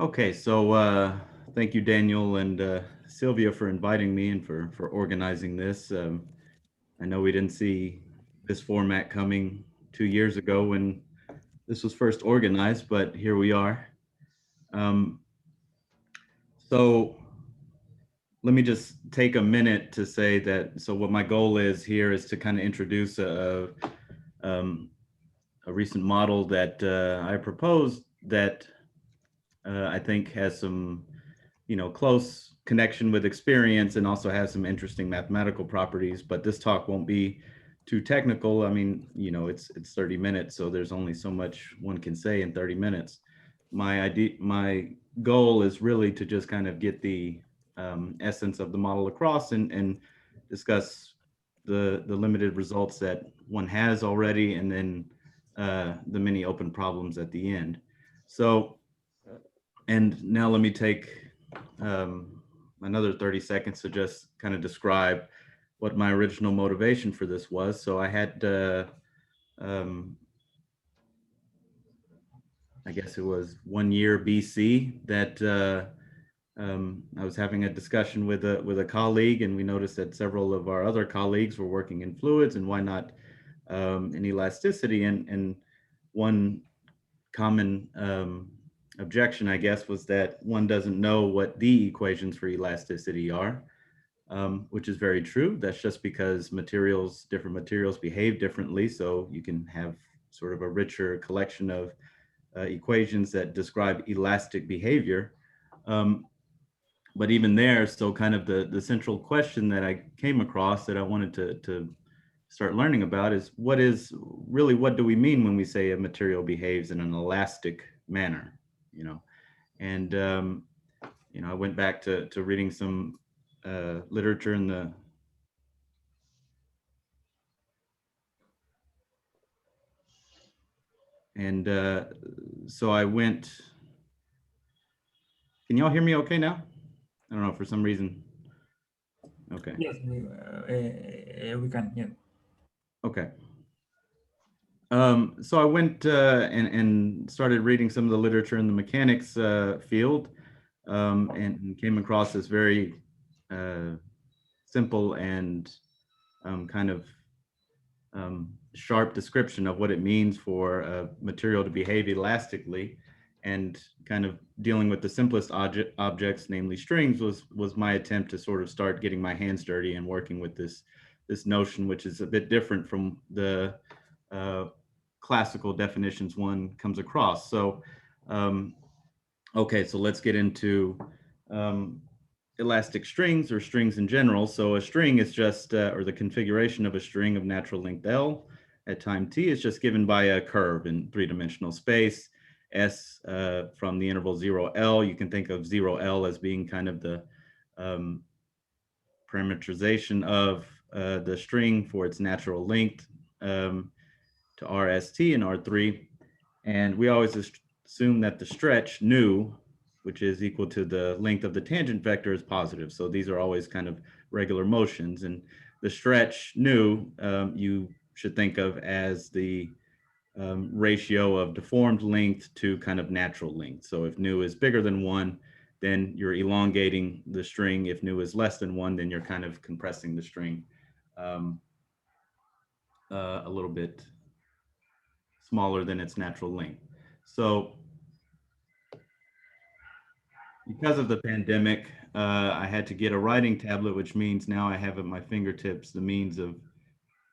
Okay, so thank you, Daniel and Sylvia, for inviting me and for organizing this. I know we didn't see this format coming 2 years ago when this was first organized, but here we are. Um, so let me just take a minute to say that. So what my goal is here is to kind of introduce um, a recent model that I proposed that I think has some close connection with experience and also has some interesting mathematical properties. But this talk won't be too technical. I mean, it's 30 minutes, so there's only so much one can say in 30 minutes. My goal is really to just kind of get the essence of the model across and discuss the limited results that one has already, and then the many open problems at the end. So, and now let me take another 30 seconds to just kind of describe what my original motivation for this was. So I had, um, I guess it was 1 year BC that I was having a discussion with a colleague, and we noticed that several of our other colleagues were working in fluids, and why not in elasticity? And one common objection, I guess, was that one doesn't know what the equations for elasticity are, which is very true. That's just because different materials behave differently. So you can have sort of a richer collection of equations that describe elastic behavior. Um, but even there, so kind of the central question that I came across that I wanted to start learning about is what do we mean when we say a material behaves in an elastic manner, you know? And I went back to reading some literature in the and so I went. Can y'all hear me okay now? I don't know for some reason. Okay. Yes, we can. Yeah. Okay. So I went and started reading some of the literature in the mechanics field, and came across this very uh, simple and kind of sharp description of what it means for a material to behave elastically, and kind of dealing with the simplest objects, namely strings, was my attempt to sort of start getting my hands dirty and working with this notion, which is a bit different from the uh, classical definitions one comes across. So, um, okay, so let's get into um, elastic strings or strings in general. So a string is just, or the configuration of a string of natural length L at time t is just given by a curve in three-dimensional space. S from the interval 0L, you can think of 0L as being kind of the um, parameterization of the string for its natural length to RST and R3. And we always assume that the stretch nu, which is equal to the length of the tangent vector, is positive. So these are always kind of regular motions. And the stretch nu, you should think of as the ratio of deformed length to kind of natural length. So if nu is bigger than one, then you're elongating the string. If nu is less than one, then you're kind of compressing the string um, a little bit smaller than its natural length. So because of the pandemic, I had to get a writing tablet, which means now I have at my fingertips the means of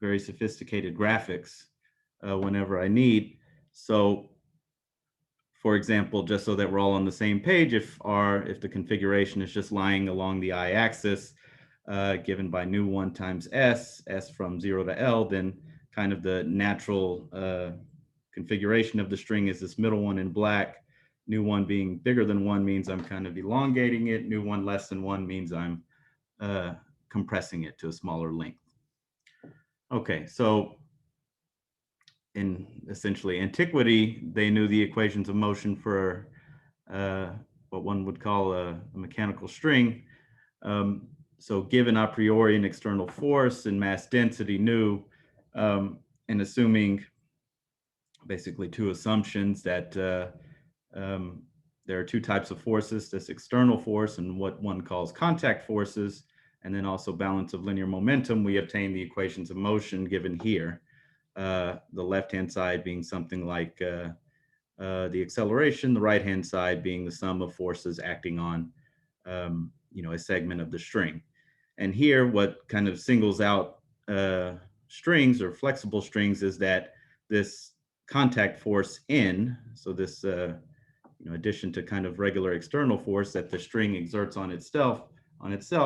very sophisticated graphics whenever I need. So, for example, just so that we're all on the same page, if the configuration is just lying along the y-axis, given by nu 1 times s from 0 to L, then kind of the natural configuration of the string is this middle one in black. Nu 1 being bigger than 1 means I'm kind of elongating it. Nu 1 less than 1 means I'm uh, compressing it to a smaller length. Okay, so in essentially antiquity, they knew the equations of motion for uh, what one would call a mechanical string. Um, so given a priori an external force and mass density nu, and assuming basically two assumptions um, there are two types of forces, this external force and what one calls contact forces, and then also balance of linear momentum. We obtain the equations of motion given here. The left-hand side being something like the acceleration, the right-hand side being the sum of forces acting on, a segment of the string. And here, what kind of singles out strings or flexible strings is that this contact force N, so this addition to kind of regular external force that the string exerts on itself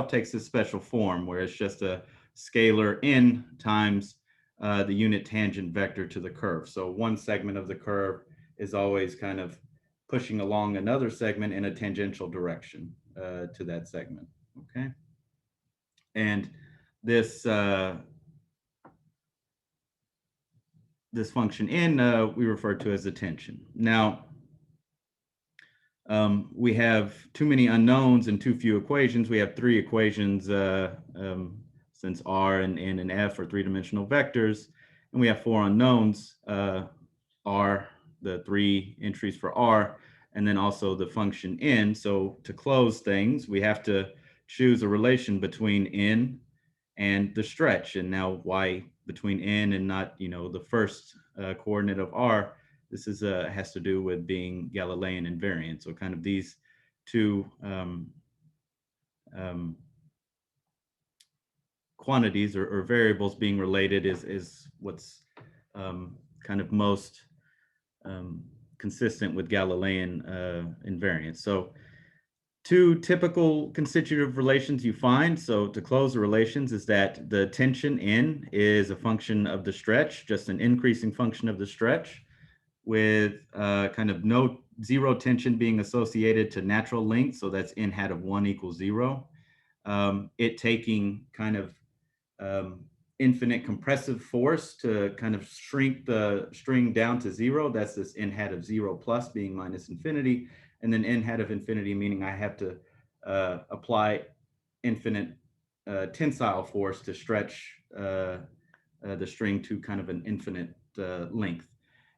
takes this special form where it's just a scalar N times the unit tangent vector to the curve. So one segment of the curve is always kind of pushing along another segment in a tangential direction to that segment, okay? And this this function N we refer to as the tension. Now, we have too many unknowns and too few equations. We have three equations since R and N and F are three-dimensional vectors, and we have four unknowns, R, the three entries for R, and then also the function N. So to close things, we have to choose a relation between N and the stretch. And now why between N and not, the first coordinate of R? This is has to do with being Galilean invariant. So kind of these two quantities or variables being related is what's kind of most consistent with Galilean invariance. So two typical constitutive relations you find, so to close the relations, is that the tension N is a function of the stretch, just an increasing function of the stretch, with kind of no zero tension being associated to natural length, so that's N hat of 1 equals 0. It taking kind of infinite compressive force to kind of shrink the string down to 0. That's this N hat of 0 plus being minus infinity. And then N hat of infinity, meaning I have to apply infinite tensile force to stretch the string to kind of an infinite length.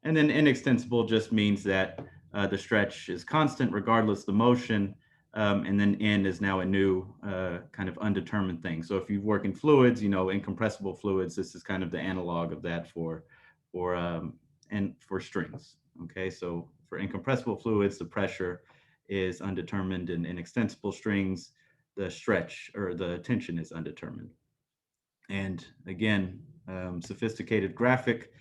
And then inextensible just means that the stretch is constant regardless of the motion. And then N is now a new kind of undetermined thing. So if you work in fluids, incompressible fluids, this is kind of the analog of that for strings. Okay, so for incompressible fluids, the pressure is undetermined. In inextensible strings, the stretch or the tension is undetermined. And again, sophisticated graphic,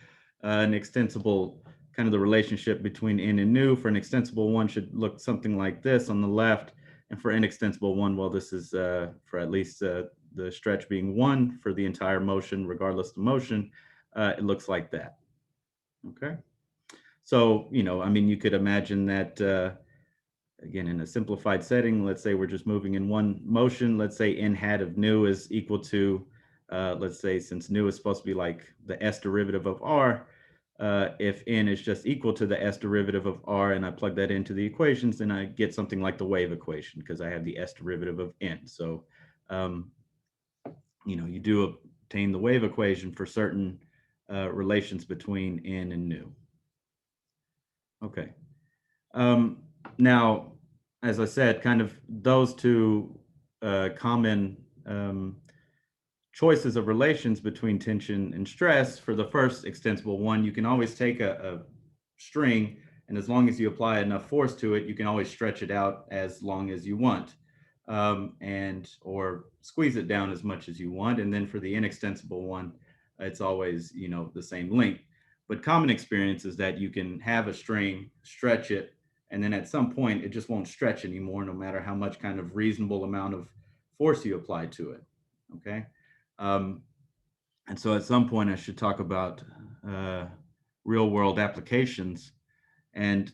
an extensible kind of the relationship between N and nu. For an extensible one should look something like this on the left. And for inextensible one, well, this is for at least the stretch being 1 for the entire motion, regardless of the motion, it looks like that. Okay. So, you could imagine that, again, in a simplified setting, let's say we're just moving in one motion. Let's say N hat of nu is equal to, let's say, since nu is supposed to be like the S derivative of R, if N is just equal to the S derivative of R and I plug that into the equations, then I get something like the wave equation because I have the S derivative of N. So, you do obtain the wave equation for certain relations between N and nu. Okay. Now, as I said, kind of those two common choices of relations between tension and stress. For the first extensible one, you can always take a string, and as long as you apply enough force to it, you can always stretch it out as long as you want, or squeeze it down as much as you want. And then for the inextensible one, it's always the same length. But common experience is that you can have a string, stretch it, and then at some point it just won't stretch anymore, no matter how much kind of reasonable amount of force you apply to it. Okay. And so at some point I should talk about real world applications. And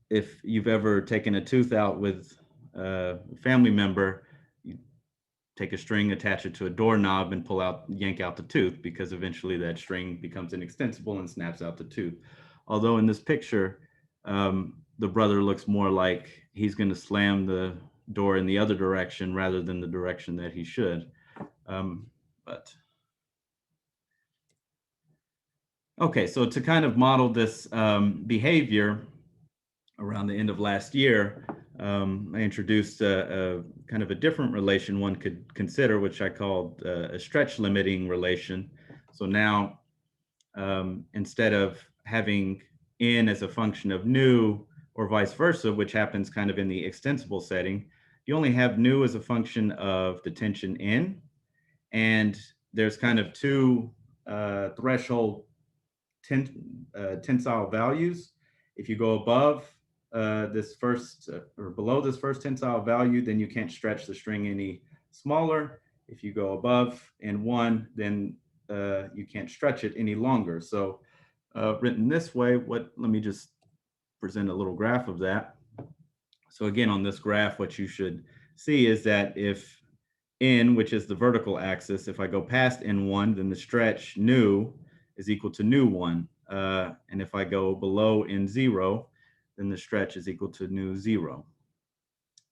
if you've ever taken a tooth out with a family member, you take a string, attach it to a doorknob and yank out the tooth, because eventually that string becomes inextensible and snaps out the tooth. Although in this picture, the brother looks more like he's going to slam the door in the other direction rather than the direction that he should. But okay, so to kind of model this behavior around the end of last year, I introduced a kind of a different relation one could consider, which I called a stretch limiting relation. So now, instead of having n as a function of nu or vice versa, which happens kind of in the extensible setting, you only have nu as a function of the tension n. And there's kind of two threshold tensile values. If you go above this first or below this first tensile value, then you can't stretch the string any smaller. If you go above N1, then you can't stretch it any longer. So written this way, let me just present a little graph of that. So again, on this graph, what you should see is that if N, which is the vertical axis, if I go past N1, then the stretch nu is equal to nu1. And if I go below N0, then the stretch is equal to nu0.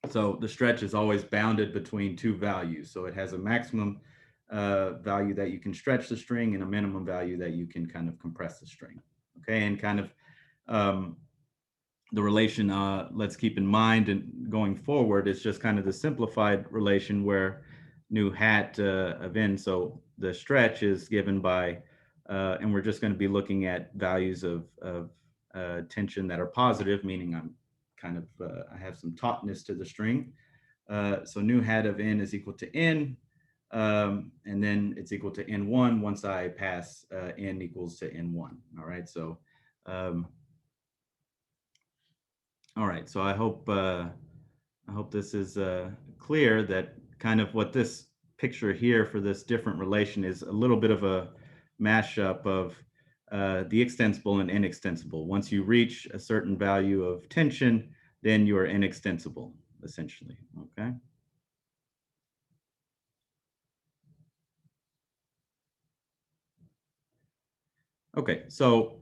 So the stretch is always bounded between two values. So it has a maximum value that you can stretch the string and a minimum value that you can kind of compress the string. Okay, and kind of the relation, let's keep in mind and going forward, is just kind of the simplified relation where nu hat of n. So the stretch is given by, and we're just going to be looking at values of tension that are positive, meaning I'm kind of, I have some tautness to the string. So nu hat of n is equal to n, and then it's equal to n1 once I pass n equals to n1. All right, so all right, so I hope this is clear that kind of what this picture here for this different relation is a little bit of a mashup of the extensible and inextensible. Once you reach a certain value of tension, then you are inextensible, essentially, okay? Okay, so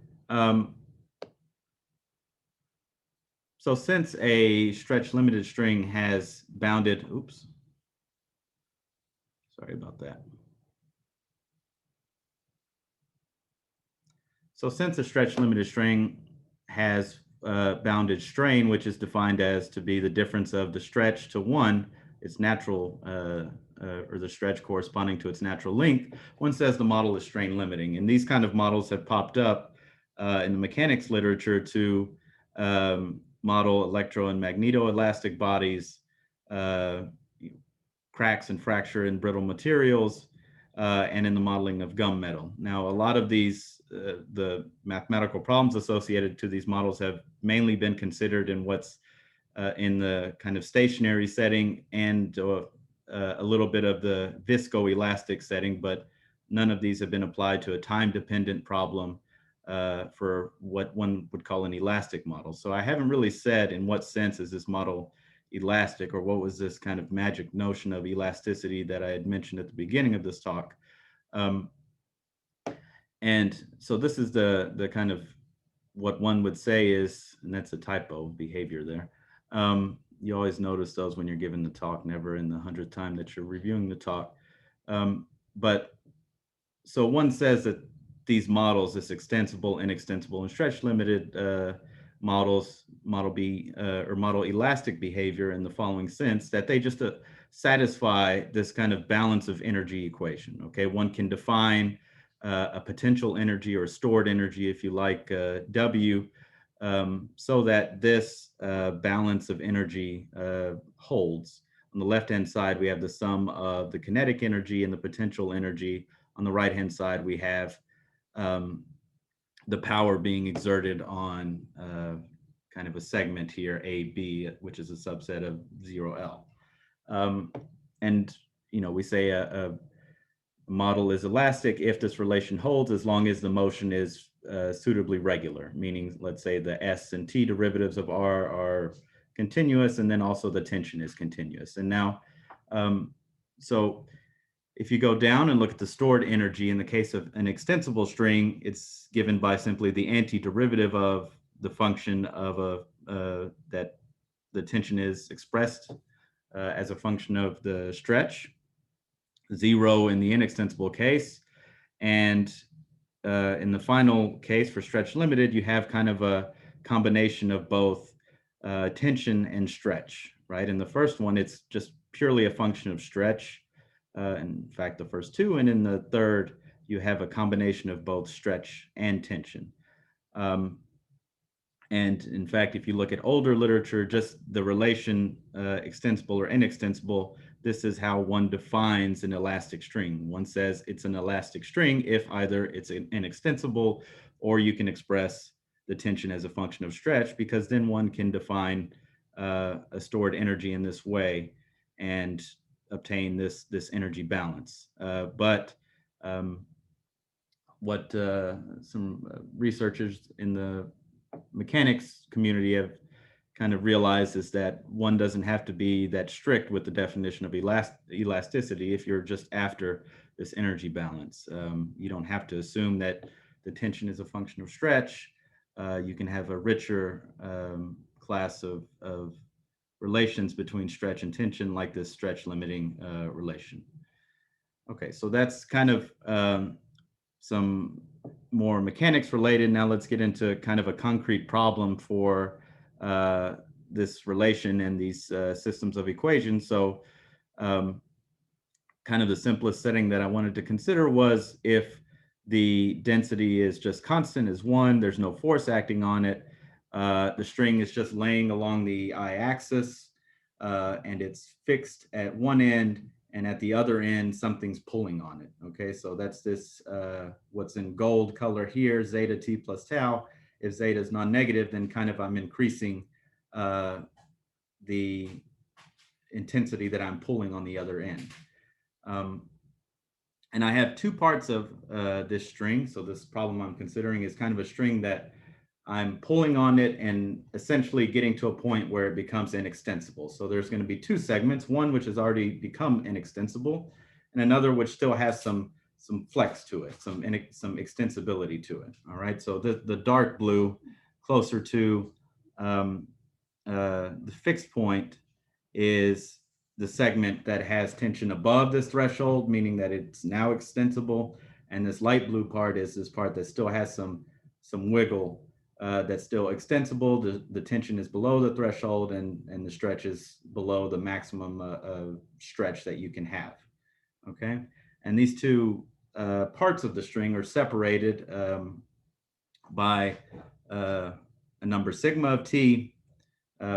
so since a stretch limited string has bounded, oops, sorry about that. So since a stretch limited string has bounded strain, which is defined as to be the difference of the stretch to one, its natural, or the stretch corresponding to its natural length, one says the model is strain limiting. And these kind of models have popped up in the mechanics literature to model electro and magnetoelastic bodies, cracks and fracture in brittle materials, and in the modeling of gum metal. Now, a lot of these, the mathematical problems associated to these models have mainly been considered in what's in the kind of stationary setting and a little bit of the viscoelastic setting, but none of these have been applied to a time-dependent problem for what one would call an elastic model. So I haven't really said in what sense is this model elastic, or what was this kind of magic notion of elasticity that I had mentioned at the beginning of this talk. And so this is the kind of what one would say is, and that's a typo behavior there. You always notice those when you're giving the talk, never in the 100th time that you're reviewing the talk. But so one says that these models, this extensible, inextensible, and stretch limited models, model B or model elastic behavior in the following sense, that they just satisfy this kind of balance of energy equation. Okay, one can define a potential energy or stored energy, if you like, W, so that this balance of energy holds. On the left-hand side, we have the sum of the kinetic energy and the potential energy. On the right-hand side, we have the power being exerted on kind of a segment here, AB, which is a subset of 0L. And, you know, we say a model is elastic if this relation holds, as long as the motion is suitably regular, meaning, let's say the S and T derivatives of R are continuous, and then also the tension is continuous. And now, so if you go down and look at the stored energy in the case of an extensible string, it's given by simply the antiderivative of the function of that the tension is expressed as a function of the stretch, 0 in the inextensible case. And in the final case for stretch limited, you have kind of a combination of both tension and stretch, right? In the first one, it's just purely a function of stretch. In fact, the first two, and in the third, you have a combination of both stretch and tension. And in fact, if you look at older literature, just the relation extensible or inextensible, this is how one defines an elastic string. One says it's an elastic string if either it's inextensible or you can express the tension as a function of stretch, because then one can define a stored energy in this way and obtain this energy balance. But what some researchers in the mechanics community have kind of realized is that one doesn't have to be that strict with the definition of elasticity if you're just after this energy balance. You don't have to assume that the tension is a function of stretch. You can have a richer class of relations between stretch and tension, like this stretch limiting relation. Okay, so that's kind of some more mechanics related. Now let's get into kind of a concrete problem for this relation and these systems of equations. So kind of the simplest setting that I wanted to consider was if the density is just constant as 1, there's no force acting on it, the string is just laying along the y-axis, and it's fixed at one end, and at the other end, something's pulling on it. Okay, so that's this, what's in gold color here, zeta t plus tau. If zeta is non-negative, then kind of I'm increasing the intensity that I'm pulling on the other end. And I have two parts of this string. So this problem I'm considering is kind of a string that I'm pulling on it and essentially getting to a point where it becomes inextensible. So there's going to be two segments, one which has already become inextensible, and another which still has some flex to it, some extensibility to it. All right. So the dark blue, closer to the fixed point, is the segment that has tension above this threshold, meaning that it's now extensible. And this light blue part is this part that still has some wiggle, that's still extensible. The tension is below the threshold, and the stretch is below the maximum stretch that you can have. Okay, and these two parts of the string are separated by a number sigma of t,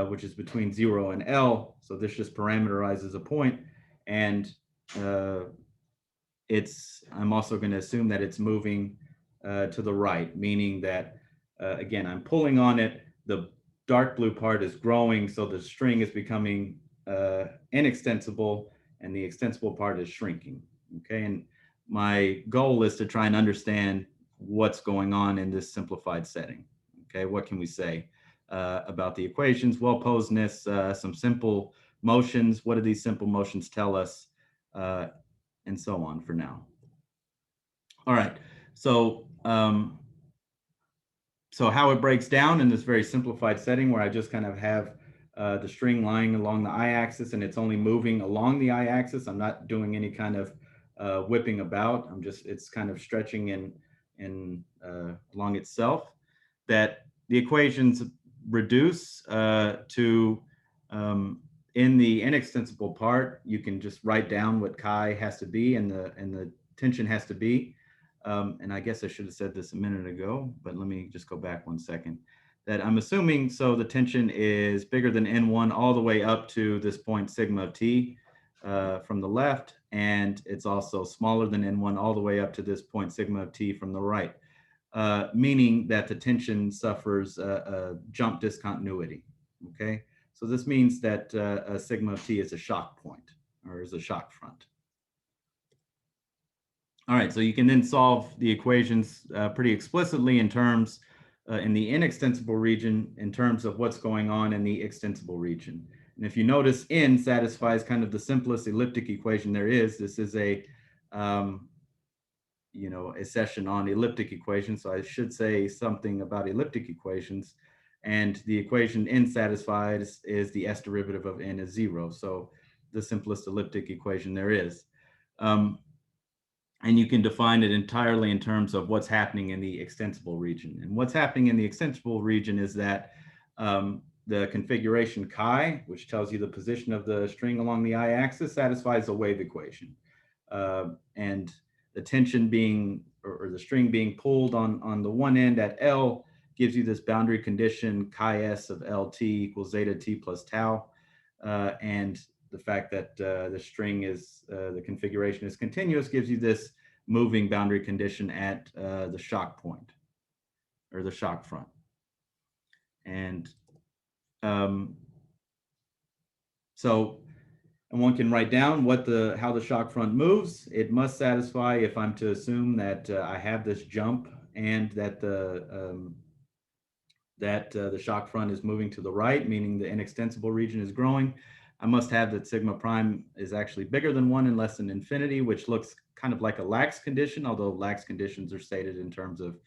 which is between 0 and L. So this just parameterizes a point. And I'm also going to assume that it's moving to the right, meaning that, again, I'm pulling on it. The dark blue part is growing, so the string is becoming inextensible, and the extensible part is shrinking. Okay, and my goal is to try and understand what's going on in this simplified setting. Okay, what can we say about the equations? Well-posedness, some simple motions. What do these simple motions tell us? And so on for now. All right, so so how it breaks down in this very simplified setting where I just kind of have the string lying along the y-axis and it's only moving along the y-axis. I'm not doing any kind of whipping about. It's kind of stretching in along itself. That the equations reduce to, in the inextensible part, you can just write down what chi has to be and the tension has to be. And I guess I should have said this a minute ago, but let me just go back 1 second. That I'm assuming, so the tension is bigger than N1 all the way up to this point sigma of t from the left, and it's also smaller than N1 all the way up to this point sigma of t from the right, meaning that the tension suffers a jump discontinuity. Okay, so this means that a sigma of t is a shock point, or is a shock front. All right, so you can then solve the equations pretty explicitly in terms in the inextensible region in terms of what's going on in the extensible region. And if you notice, N satisfies kind of the simplest elliptic equation there is. This is a a session on elliptic equations, so I should say something about elliptic equations. And the equation N satisfies is the S derivative of N is 0. So the simplest elliptic equation there is. And you can define it entirely in terms of what's happening in the extensible region. And what's happening in the extensible region is that the configuration chi, which tells you the position of the string along the I-axis, satisfies the wave equation. And the tension being, or the string being pulled on the one end at L gives you this boundary condition chi s of Lt equals zeta t plus tau. And the fact that the string is, the configuration is continuous gives you this moving boundary condition at the shock point, or the shock front. And so, and one can write down how the shock front moves. It must satisfy, if I'm to assume that I have this jump and that the shock front is moving to the right, meaning the inextensible region is growing. I must have that sigma prime is actually bigger than 1 and less than infinity, which looks kind of like a lax condition, although lax conditions are stated in terms of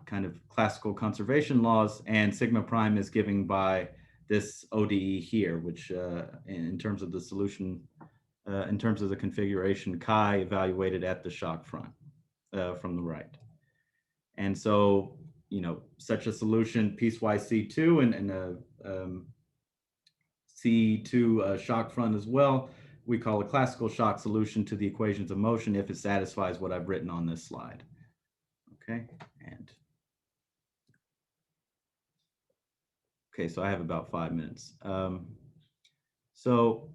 kind of classical conservation laws, and sigma prime is given by this ODE here, which in terms of the solution, in terms of the configuration chi evaluated at the shock front from the right. And so, such a solution, piecewise C2 and a C2 shock front as well, we call a classical shock solution to the equations of motion if it satisfies what I've written on this slide. Okay, so I have about 5 minutes. So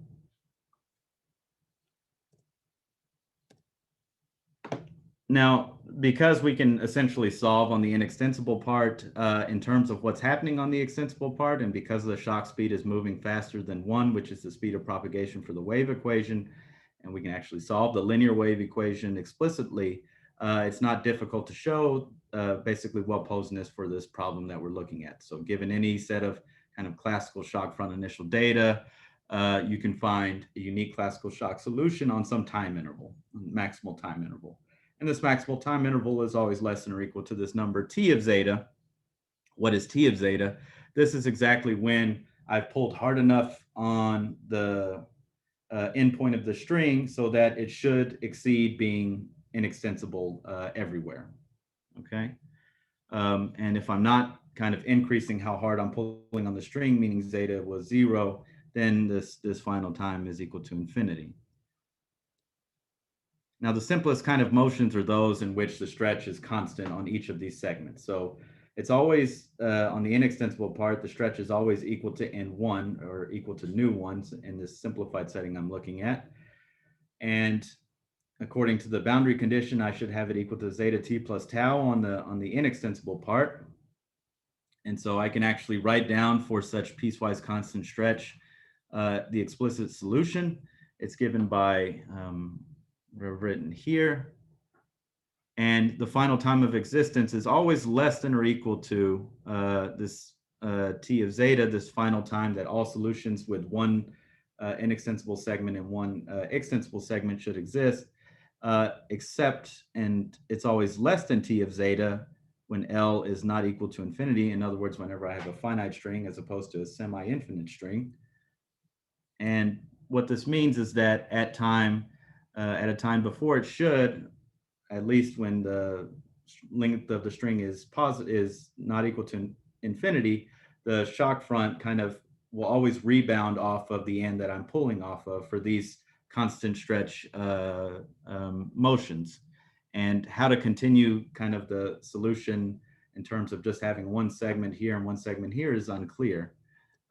now, because we can essentially solve on the inextensible part in terms of what's happening on the extensible part, and because the shock speed is moving faster than 1, which is the speed of propagation for the wave equation, and we can actually solve the linear wave equation explicitly, it's not difficult to show basically what posedness for this problem that we're looking at. So given any set of kind of classical shock front initial data, you can find a unique classical shock solution on some time interval, maximal time interval. And this maximal time interval is always less than or equal to this number t of zeta. What is t of zeta? This is exactly when I've pulled hard enough on the endpoint of the string so that it should exceed being inextensible everywhere, okay? And if I'm not kind of increasing how hard I'm pulling on the string, meaning zeta was 0, then this final time is equal to infinity. Now, the simplest kind of motions are those in which the stretch is constant on each of these segments. So it's always, on the inextensible part, the stretch is always equal to n1 or equal to nu ones in this simplified setting I'm looking at. And according to the boundary condition, I should have it equal to zeta t plus tau on the inextensible part. And so I can actually write down for such piecewise constant stretch the explicit solution. It's given by written here. And the final time of existence is always less than or equal to this t of zeta, this final time that all solutions with one inextensible segment and one extensible segment should exist, except, and it's always less than t of zeta when L is not equal to infinity. In other words, whenever I have a finite string as opposed to a semi-infinite string. And what this means is that at a time before it should, at least when the length of the string is not equal to infinity, the shock front kind of will always rebound off of the end that I'm pulling off of for these constant stretch motions. And how to continue kind of the solution in terms of just having one segment here and one segment here is unclear.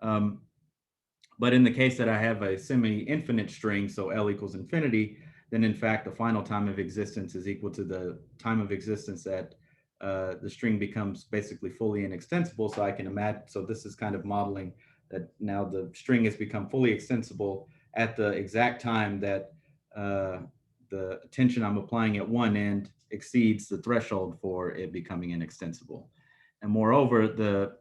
But in the case that I have a semi-infinite string, so L equals infinity, then in fact, the final time of existence is equal to the time of existence that the string becomes basically fully inextensible. So I can imagine, so this is kind of modeling that now the string has become fully extensible at the exact time that the tension I'm applying at one end exceeds the threshold for it becoming inextensible. And moreover, the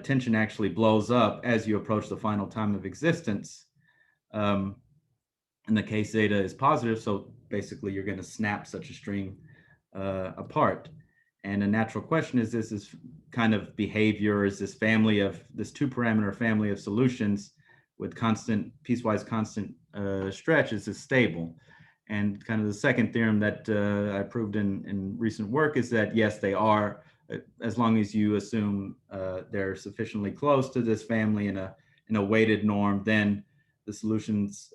tension actually blows up as you approach the final time of existence. In the case zeta is positive, so basically you're going to snap such a string apart. And a natural question is, this kind of behavior, is this two-parameter family of solutions with constant, piecewise constant stretch, is this stable? And kind of the second theorem that I proved in recent work is that yes, they are as long as you assume they're sufficiently close to this family in a weighted norm, then the solutions,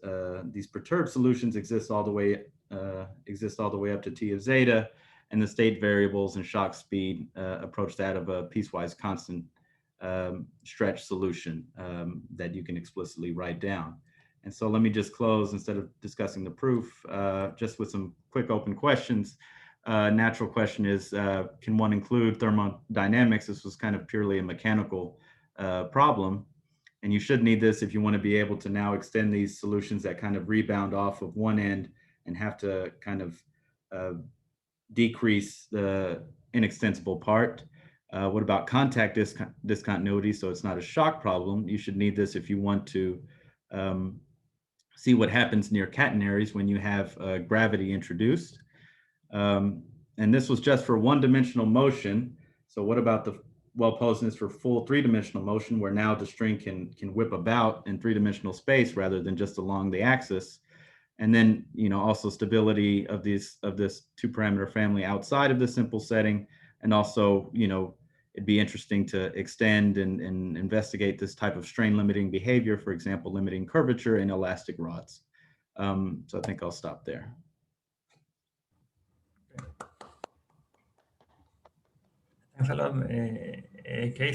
these perturbed solutions, exist all the way up to t of zeta, and the state variables and shock speed approach that of a piecewise constant stretch solution that you can explicitly write down. And so let me just close, instead of discussing the proof, just with some quick open questions. Natural question is, can one include thermodynamics? This was kind of purely a mechanical problem. And you should need this if you want to be able to now extend these solutions that kind of rebound off of one end and have to kind of decrease the inextensible part. What about contact discontinuity? So it's not a shock problem. You should need this if you want to see what happens near catenaries when you have gravity introduced. And this was just for one-dimensional motion. So what about the well-posedness for full three-dimensional motion, where now the string can whip about in three-dimensional space rather than just along the axis? And then, also stability of this 2-parameter family outside of the simple setting. And also, it'd be interesting to extend and investigate this type of strain limiting behavior, for example, limiting curvature in elastic rods. So I think I'll stop there. Thanks a lot, Casey.